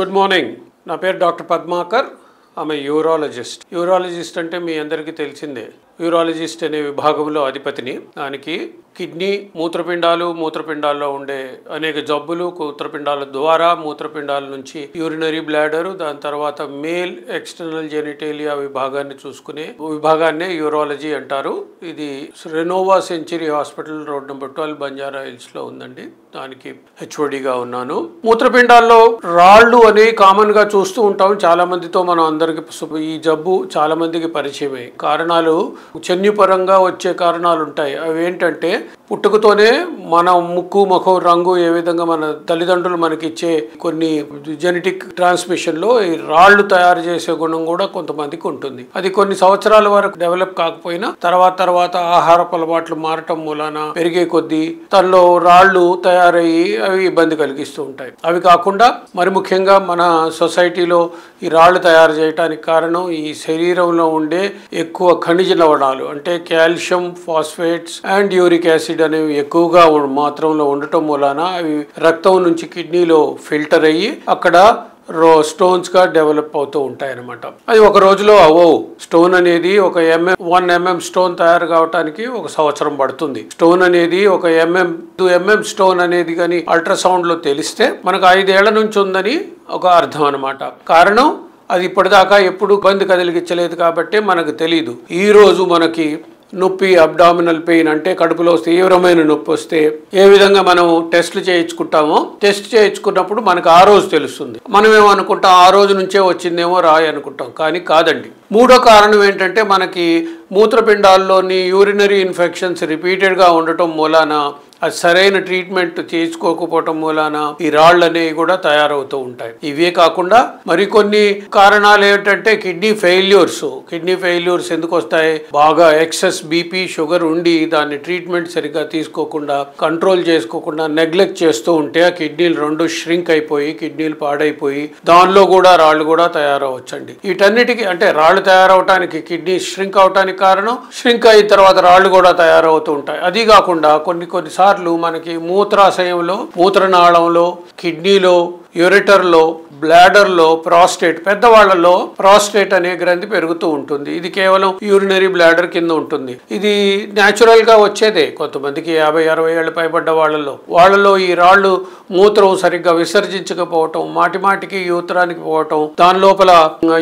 Good morning. నా పేరు doctor Padmakar. ఆమె యూరాలజిస్ట్. యూరాలజిస్ట్ అంటే మీ అందరికీ తెలిసిందే. యూరాలజిస్ట్ అనే విభాగంలో అధిపతిని. దానికి కిడ్నీ, మూత్రపిండాల్లో ఉండే అనేక జబ్బులు, మూత్రపిండాల ద్వారా మూత్రపిండాల నుంచి యూరినరీ బ్లాడరు, దాని తర్వాత మేల్ ఎక్స్టర్నల్ జెనిటేలియా విభాగాన్ని చూసుకునే విభాగాన్నే యూరాలజీ అంటారు. ఇది Renova century hospital road number 12 Banjara hills లో ఉందండి. దానికి హెచ్ఓడిగా ఉన్నాను. మూత్రపిండాల్లో రాళ్ళు అనేవి కామన్ గా చూస్తూ ఉంటాం. చాలా మందితో మనం అందరికి ఈ జబ్బు చాలా మందికి పరిచయమే. కారణాలు జన్యుపరంగా వచ్చే కారణాలు ఉంటాయి. అవి ఏంటంటే పుట్టుకతోనే మన ముక్కు, ముఖం రంగు ఏ విధంగా మన తల్లిదండ్రులు మనకి ఇచ్చే కొన్ని జెనెటిక్ ట్రాన్స్మిషన్ లో ఈ రాళ్లు తయారు చేసే గుణం కూడా కొంతమందికి ఉంటుంది. అది కొన్ని సంవత్సరాల వరకు డెవలప్ కాకపోయినా తర్వాత ఆహారపు అలవాట్లు మారటం మూలాన పెరిగే కొద్దీ తనలో రాళ్లు తయారయ్యి అవి ఇబ్బంది కలిగిస్తూ ఉంటాయి. అవి కాకుండా మరి ముఖ్యంగా మన సొసైటీలో ఈ రాళ్లు తయారు చేయడానికి కారణం ఈ శరీరంలో ఉండే ఎక్కువ ఖనిజ లవణాలు అంటే calcium, phosphates and uric acid అనేవి ఎక్కువగా మాత్రంలో ఉండటం మూలాన అవి రక్తం నుంచి కిడ్నీలో ఫిల్టర్ అయ్యి అక్కడ స్టోన్స్ గా డెవలప్ అవుతూ ఉంటాయి అన్నమాట. అది ఒక రోజులో అవ్వవు. స్టోన్ అనేది ఒక 1 mm స్టోన్ తయారు కావడానికి 1 సంవత్సరం పడుతుంది. స్టోన్ అనేది ఒక 2 mm స్టోన్ అనేది కానీ అల్ట్రాసౌండ్ లో తెలిస్తే మనకు 5 ఏళ్ల నుంచి ఉందని ఒక అర్థం అన్నమాట. కారణం అది ఇప్పటిదాకా ఎప్పుడు ఇబ్బంది కలిగించలేదు కాబట్టి మనకు తెలియదు. ఈ రోజు మనకి నొప్పి, అబ్డామినల్ పెయిన్ అంటే కడుపులో తీవ్రమైన నొప్పి వస్తే ఏ విధంగా మనం టెస్ట్లు చేయించుకుంటామో, టెస్ట్ చేయించుకున్నప్పుడు మనకు ఆ రోజు తెలుస్తుంది. మనం ఏమనుకుంటాం, ఆ రోజు నుంచే వచ్చిందేమో రాయి అనుకుంటాం. కానీ కాదండి. మూడో కారణం ఏంటంటే మనకి మూత్రపిండాల్లోని యూరినరీ ఇన్ఫెక్షన్స్ రిపీటెడ్గా ఉండటం మూలాన అది సరైన ట్రీట్మెంట్ చేసుకోకపోవటం మూలాన ఈ రాళ్ళు అనేవి కూడా తయారవుతూ ఉంటాయి. ఇవే కాకుండా మరికొన్ని కారణాలు ఏంటంటే కిడ్నీ ఫెయిల్యూర్స్ ఎందుకు వస్తాయి? బాగా ఎక్సెస్ బీపీ, షుగర్ ఉండి దాన్ని ట్రీట్మెంట్ సరిగ్గా తీసుకోకుండా, కంట్రోల్ చేసుకోకుండా నెగ్లెక్ట్ చేస్తూ ఉంటే ఆ కిడ్నీలు 2 ష్రింక్ అయిపోయి కిడ్నీలు పాడైపోయి దానిలో కూడా రాళ్ళు కూడా తయారవచ్చండి. వీటన్నిటికీ అంటే రాళ్ళు తయారవటానికి కిడ్నీ ష్రింక్ అవటానికి కారణం, ష్రింక్ అయిన తర్వాత రాళ్ళు కూడా తయారవుతూ ఉంటాయి. అది కాకుండా కొన్నిసార్లు మనకి మూత్రాశయంలో, మూత్రనాళంలో, కిడ్నీలో, యూరెటర్లో, బ్లాడర్లో, ప్రాస్టేట్, పెద్దవాళ్లలో ప్రాస్టేట్ అనే గ్రంథి పెరుగుతూ ఉంటుంది. ఇది కేవలం యూరినరీ బ్లాడర్ కింద ఉంటుంది. ఇది న్యాచురల్ గా వచ్చేదే. కొంతమందికి 50-60 ఏళ్ళు పైబడ్డ వాళ్ళలో ఈ రాళ్ళు మూత్రం సరిగ్గా విసర్జించకపోవటం, మాటిమాటికి యూత్రానికి పోవటం, దాని లోపల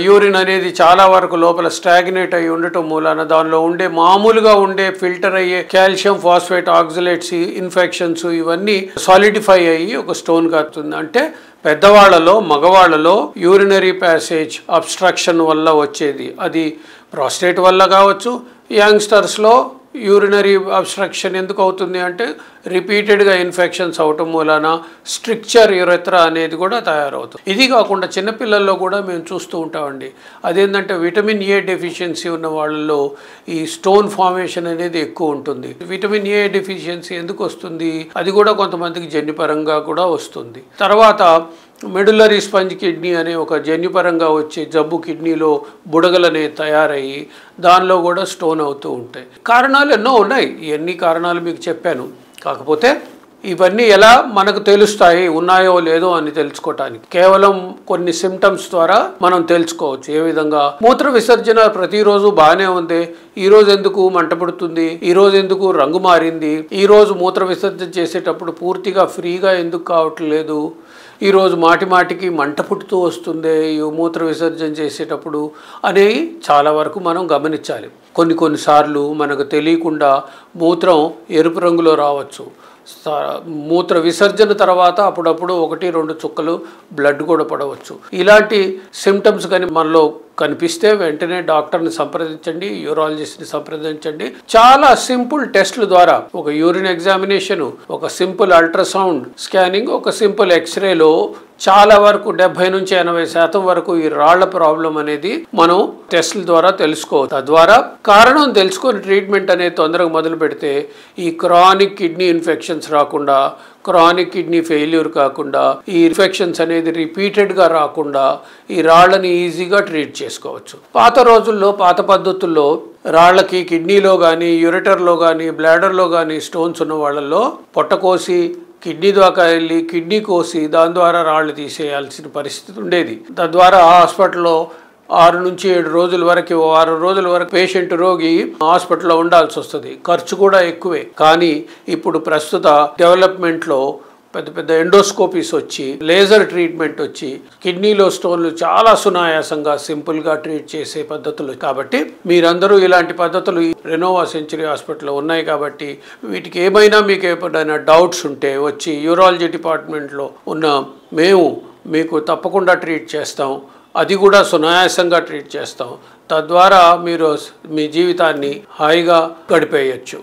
యూరిన్ అనేది చాలా వరకు లోపల స్టాగ్నేట్ అయి ఉండటం మూలాన దానిలో ఉండే మామూలుగా ఉండే ఫిల్టర్ అయ్యే కాల్షియం, ఫాస్ఫేట్, ఆక్సలేట్స్, ఇన్ఫెక్షన్స్ ఇవన్నీ సాలిడిఫై అయ్యి ఒక స్టోన్ కాస్తుంది. అంటే పెద్దవాళ్లలో, మగవాళ్లలో యూరినరీ ప్యాసేజ్ అబ్స్ట్రక్షన్ వల్ల వచ్చేది. అది ప్రాస్టేట్ వల్ల కావచ్చు. యంగ్స్టర్స్లో యూరినరీ అబ్స్ట్రక్షన్ ఎందుకు అవుతుంది అంటే రిపీటెడ్గా ఇన్ఫెక్షన్స్ అవటం మూలాన స్ట్రిక్చర్ యూరెత్రా అనేది కూడా తయారవుతుంది. ఇది కాకుండా చిన్నపిల్లల్లో కూడా మేము చూస్తూ ఉంటామండి. అదేంటంటే విటమిన్ ఏ డెఫిషియన్సీ ఉన్న వాళ్ళలో ఈ స్టోన్ ఫార్మేషన్ అనేది ఎక్కువ ఉంటుంది. విటమిన్ ఏ డెఫిషియన్సీ ఎందుకు వస్తుంది? అది కూడా కొంతమందికి జన్యుపరంగా కూడా వస్తుంది. తర్వాత మెడులరీ స్పంజ్ కిడ్నీ అనే ఒక జన్యుపరంగా వచ్చే జబ్బు కిడ్నీలో బుడగలనే తయారయ్యి దానిలో కూడా స్టోన్ అవుతూ ఉంటాయి. కారణాలు ఎన్నో ఉన్నాయి. ఇవన్నీ కారణాలు మీకు చెప్పాను. కాకపోతే ఇవన్నీ ఎలా మనకు తెలుస్తాయి, ఉన్నాయో లేదో అని తెలుసుకోవటానికి కేవలం కొన్ని సిమ్టమ్స్ ద్వారా మనం తెలుసుకోవచ్చు. ఏ విధంగా? మూత్ర విసర్జన ప్రతిరోజు బాగానే ఉంది, ఈ రోజు ఎందుకు మంట పుడుతుంది, ఈ రోజు ఎందుకు రంగు మారింది, ఈ రోజు మూత్ర విసర్జన చేసేటప్పుడు పూర్తిగా ఫ్రీగా ఎందుకు కావట్లేదు, ఈరోజు మాటిమాటికి మంట పుట్టుతూ వస్తుంది ఈ మూత్ర విసర్జన చేసేటప్పుడు అనేవి చాలా వరకు మనం గమనించాలి. కొన్నిసార్లు మనకు తెలియకుండా మూత్రం ఎరుపు రంగులో రావచ్చు. మూత్ర విసర్జన తర్వాత అప్పుడప్పుడు 1-2 చుక్కలు బ్లడ్ కూడా పడవచ్చు. ఇలాంటి సిమ్టమ్స్ కానీ మనలో కనిపిస్తే వెంటనే డాక్టర్ని సంప్రదించండి, యూరాలజిస్ట్ని సంప్రదించండి. చాలా సింపుల్ టెస్ట్ల ద్వారా ఒక యూరిన్ ఎగ్జామినేషన్, ఒక సింపుల్ అల్ట్రాసౌండ్ స్కానింగ్, ఒక సింపుల్ ఎక్స్రేలో చాలా వరకు 70-80% వరకు ఈ రాళ్ల ప్రాబ్లం అనేది మనం టెస్ట్ల ద్వారా తెలుసుకోవచ్చు. తద్వారా కారణం తెలుసుకొని ట్రీట్మెంట్ అనేది తొందరగా మొదలు పెడితే ఈ క్రానిక్ కిడ్నీ ఇన్ఫెక్షన్స్ రాకుండా, క్రానిక్ కిడ్నీ ఫెయిల్యూర్ కాకుండా, ఈ ఇన్ఫెక్షన్స్ అనేది రిపీటెడ్గా రాకుండా ఈ రాళ్ళని ఈజీగా ట్రీట్ చేసుకోవచ్చు. పాత రోజుల్లో, పాత పద్ధతుల్లో రాళ్ళకి కిడ్నీలో కానీ, యూరెటర్లో కానీ, బ్లాడర్లో కానీ స్టోన్స్ ఉన్న వాళ్ళల్లో పొట్టకోసి కిడ్నీ దాకా వెళ్ళి కిడ్నీ కోసి దాని ద్వారా రాళ్ళు తీసేయాల్సిన పరిస్థితి ఉండేది. తద్వారా హాస్పిటల్లో 6 నుంచి 7 రోజుల వరకు, 6 రోజుల వరకు పేషెంట్ రోగి హాస్పిటల్లో ఉండాల్సి వస్తుంది. ఖర్చు కూడా ఎక్కువే. కానీ ఇప్పుడు ప్రస్తుత డెవలప్మెంట్లో పెద్ద పెద్ద ఎండోస్కోపీస్ వచ్చి, లేజర్ ట్రీట్మెంట్ వచ్చి, కిడ్నీలో స్టోన్లు చాలా సునాయాసంగా సింపుల్గా ట్రీట్ చేసే పద్ధతులు. కాబట్టి మీరందరూ ఇలాంటి పద్ధతులు రెనోవా సెంచరీ హాస్పిటల్లో ఉన్నాయి. కాబట్టి వీటికి ఏమైనా మీకు ఏమైనా డౌట్స్ ఉంటే వచ్చి యూరాలజీ డిపార్ట్మెంట్లో ఉన్న మేము మీకు తప్పకుండా ట్రీట్ చేస్తాం. అది కూడా సునాయాసంగా ట్రీట్ చేస్తాం. తద్వారా మీరు మీ జీవితాన్ని హాయిగా గడిపేయచ్చు.